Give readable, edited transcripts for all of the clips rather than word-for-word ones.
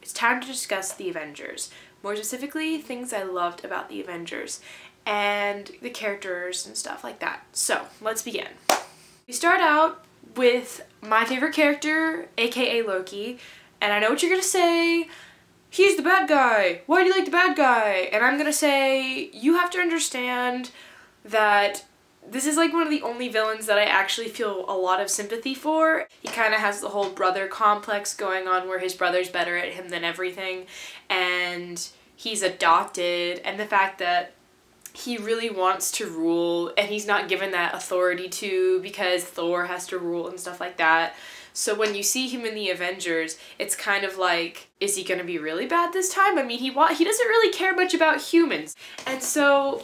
it's time to discuss the Avengers. More specifically, things I loved about the Avengers and the characters and stuff like that. So, let's begin. We start out with my favorite character, aka Loki, and I know what you're gonna say. He's the bad guy. Why do you like the bad guy? And I'm gonna say, you have to understand that this is like one of the only villains that I actually feel a lot of sympathy for. He kind of has the whole brother complex going on where his brother's better at him than everything, and he's adopted, and the fact that he really wants to rule and he's not given that authority to because Thor has to rule and stuff like that. So when you see him in the Avengers, it's kind of like, is he gonna be really bad this time? I mean, he doesn't really care much about humans. And so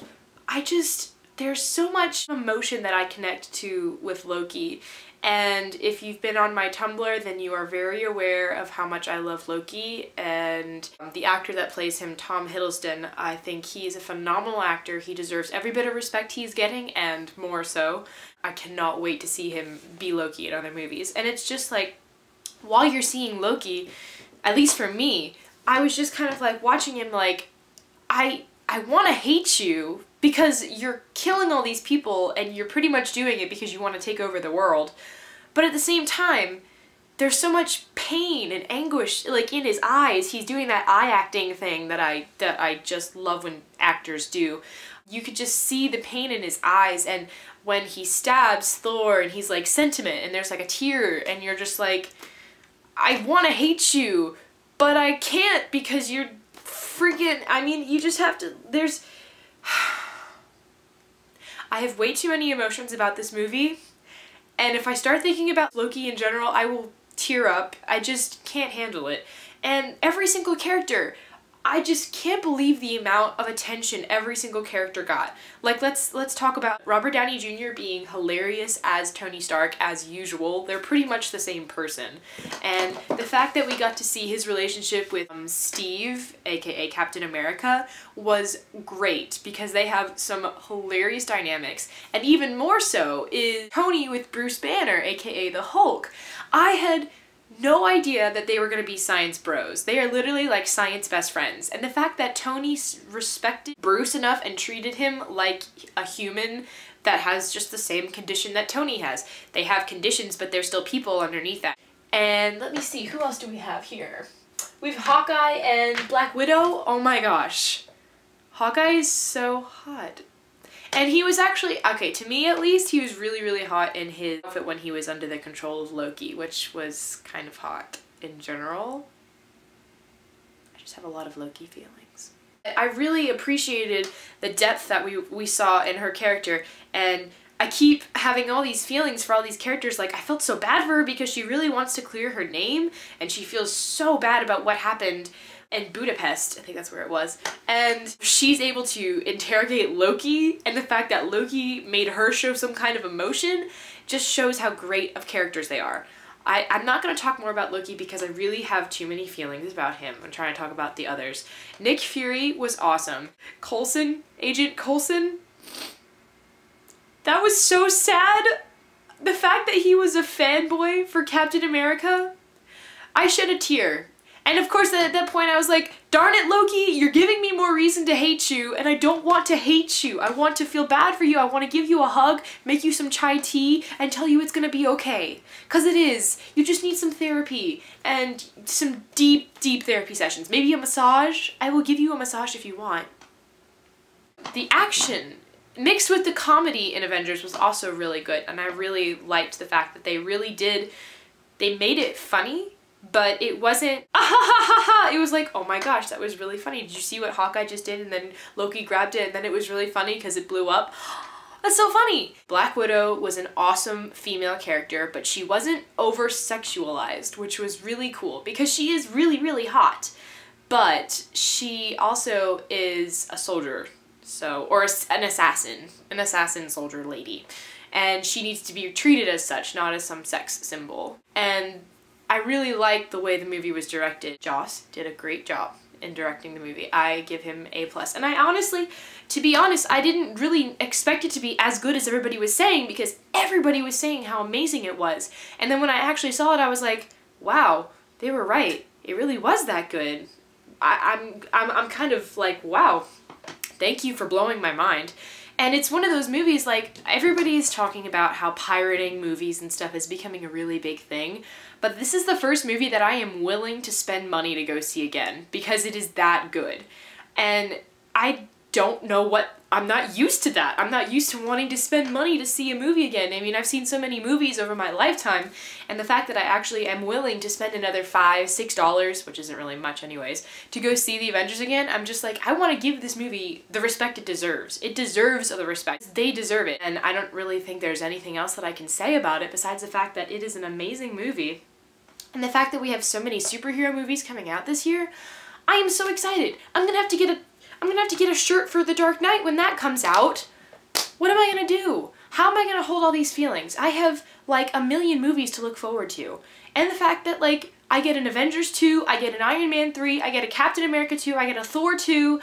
there's so much emotion that I connect to with Loki. And if you've been on my Tumblr, then you are very aware of how much I love Loki, and the actor that plays him, Tom Hiddleston, I think he's a phenomenal actor. He deserves every bit of respect he's getting, and more so. I cannot wait to see him be Loki in other movies. And it's just like, while you're seeing Loki, at least for me, I was just kind of like watching him like, I want to hate you because you're killing all these people and you're pretty much doing it because you want to take over the world. But at the same time, there's so much pain and anguish like in his eyes. He's doing that eye acting thing that I just love when actors do. You could just see the pain in his eyes, and when he stabs Thor and he's like sentiment and there's like a tear and you're just like, I want to hate you, but I can't because you're freaking, I mean, you just have to, I have way too many emotions about this movie, and if I start thinking about Loki in general, I will tear up. I just can't handle it. And every single character, I just can't believe the amount of attention every single character got. Like, let's talk about Robert Downey Jr. being hilarious as Tony Stark as usual. They're pretty much the same person. And the fact that we got to see his relationship with Steve, aka Captain America, was great because they have some hilarious dynamics. And even more so is Tony with Bruce Banner, aka the Hulk. I had no idea that they were going to be science bros. They are literally like science best friends. And the fact that Tony respected Bruce enough and treated him like a human that has just the same condition that Tony has. They have conditions, but they're still people underneath that. And let me see, who else do we have here? We have Hawkeye and Black Widow. Oh my gosh. Hawkeye is so hot. And he was actually, okay, to me at least, he was really, really hot in his outfit when he was under the control of Loki, which was kind of hot in general. I just have a lot of Loki feelings. I really appreciated the depth that we saw in her character, and I keep having all these feelings for all these characters. Like, I felt so bad for her because she really wants to clear her name, and she feels so bad about what happened in Budapest, I think that's where it was, and she's able to interrogate Loki, and the fact that Loki made her show some kind of emotion just shows how great of characters they are. I'm not going to talk more about Loki because I really have too many feelings about him. I'm trying to talk about the others. Nick Fury was awesome. Coulson, Agent Coulson, that was so sad. The fact that he was a fanboy for Captain America, I shed a tear. And of course at that point I was like, darn it Loki, you're giving me more reason to hate you, and I don't want to hate you. I want to feel bad for you. I want to give you a hug, make you some chai tea, and tell you it's gonna be okay. Cause it is. You just need some therapy, and some deep, deep therapy sessions. Maybe a massage. I will give you a massage if you want. The action mixed with the comedy in Avengers was also really good, and I really liked the fact that they made it funny, but it wasn't ah ha ha ha ha. It was like, oh my gosh, that was really funny. Did you see what Hawkeye just did? And then Loki grabbed it and then it was really funny because it blew up. That's so funny. Black Widow was an awesome female character, but she wasn't over-sexualized, which was really cool because she is really, really hot. But she also is a soldier, or an assassin soldier lady. And she needs to be treated as such, not as some sex symbol. And I really liked the way the movie was directed. Joss did a great job in directing the movie. I give him A+. And I honestly, to be honest, I didn't really expect it to be as good as everybody was saying because everybody was saying how amazing it was. And then when I actually saw it, I was like, wow, they were right. it really was that good. I'm kind of like, wow, thank you for blowing my mind. And it's one of those movies, like, everybody's talking about how pirating movies and stuff is becoming a really big thing, but this is the first movie that I am willing to spend money to go see again, because it is that good. And I don't know what, I'm not used to that. I'm not used to wanting to spend money to see a movie again. I mean, I've seen so many movies over my lifetime, and the fact that I actually am willing to spend another $5, $6, which isn't really much anyways, to go see the Avengers again, I'm just like, I want to give this movie the respect it deserves. It deserves the respect. They deserve it. And I don't really think there's anything else that I can say about it besides the fact that it is an amazing movie. And the fact that we have so many superhero movies coming out this year, I am so excited. I'm gonna have to get a shirt for The Dark Knight when that comes out. What am I gonna do? How am I gonna hold all these feelings? I have like a million movies to look forward to. And the fact that like I get an Avengers 2, I get an Iron Man 3, I get a Captain America 2, I get a Thor 2,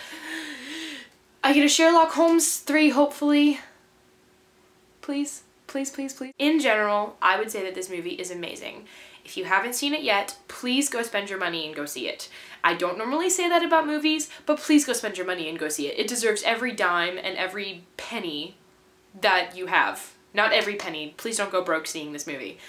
I get a Sherlock Holmes 3 hopefully. Please, please, please, please. In general, I would say that this movie is amazing. If you haven't seen it yet, please go spend your money and go see it. I don't normally say that about movies, but please go spend your money and go see it. It deserves every dime and every penny that you have. Not every penny. Please don't go broke seeing this movie.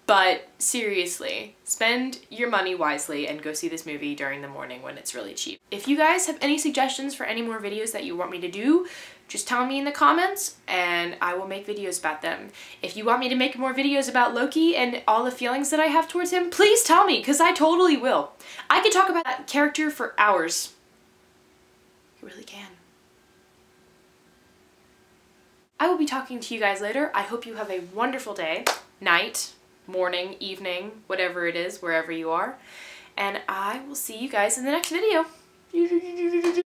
But seriously, spend your money wisely and go see this movie during the morning when it's really cheap. If you guys have any suggestions for any more videos that you want me to do, just tell me in the comments and I will make videos about them. If you want me to make more videos about Loki and all the feelings that I have towards him, please tell me, because I totally will. I could talk about that character for hours. I really can. I will be talking to you guys later. I hope you have a wonderful day, night, morning, evening, whatever it is, wherever you are. And I will see you guys in the next video.